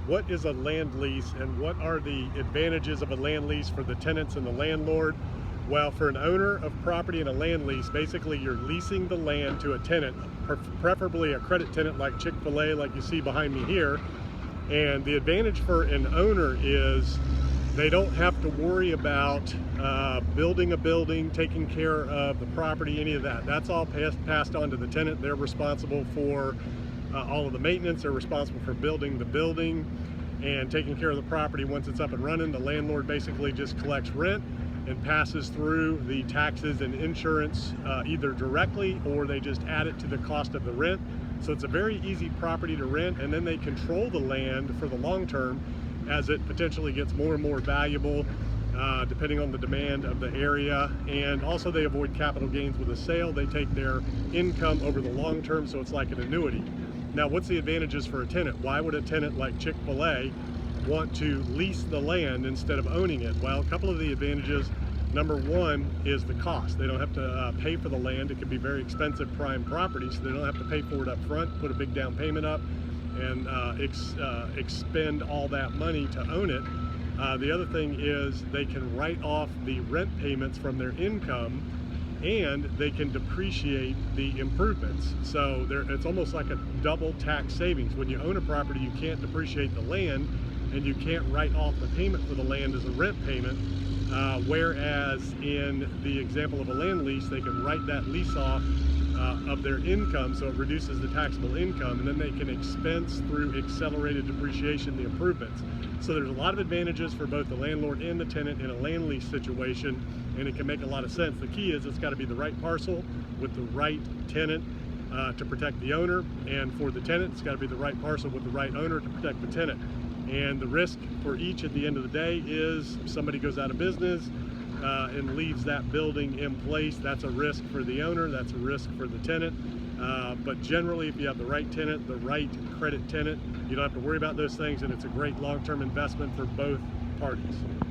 What is a land lease and what are the advantages of a land lease for the tenants and the landlord? Well, for an owner of property in a land lease, basically you're leasing the land to a tenant, preferably a credit tenant like Chick-fil-A, like you see behind me here. And the advantage for an owner is they don't have to worry about building a building, taking care of the property, any of that. That's all passed on to the tenant. They're responsible for all of the maintenance. They're responsible for building the building and taking care of the property once it's up and running. The landlord basically just collects rent and passes through the taxes and insurance either directly, or they just add it to the cost of the rent. So it's a very easy property to rent, and then they control the land for the long term as it potentially gets more and more valuable depending on the demand of the area. And also they avoid capital gains with a sale. They take their income over the long term, so it's like an annuity. Now, what's the advantages for a tenant? Why would a tenant like Chick-fil-A want to lease the land instead of owning it? Well, a couple of the advantages. Number one is the cost. They don't have to pay for the land. It can be very expensive prime property, so they don't have to pay for it up front, put a big down payment up, and expend all that money to own it. The other thing is they can write off the rent payments from their income, and they can depreciate the improvements. So it's almost like a double tax savings. When you own a property, you can't depreciate the land, and you can't write off the payment for the land as a rent payment. Whereas in the example of a land lease, they can write that lease off of their income, so it reduces the taxable income, and then they can expense through accelerated depreciation the improvements. So there's a lot of advantages for both the landlord and the tenant in a land lease situation, and it can make a lot of sense. The key is it's got to be the right parcel with the right tenant to protect the owner, and for the tenant, it's got to be the right parcel with the right owner to protect the tenant. And the risk for each at the end of the day is somebody goes out of business and leaves that building in place. That's a risk for the owner, that's a risk for the tenant. But generally, if you have the right tenant, the right credit tenant, you don't have to worry about those things, and it's a great long-term investment for both parties.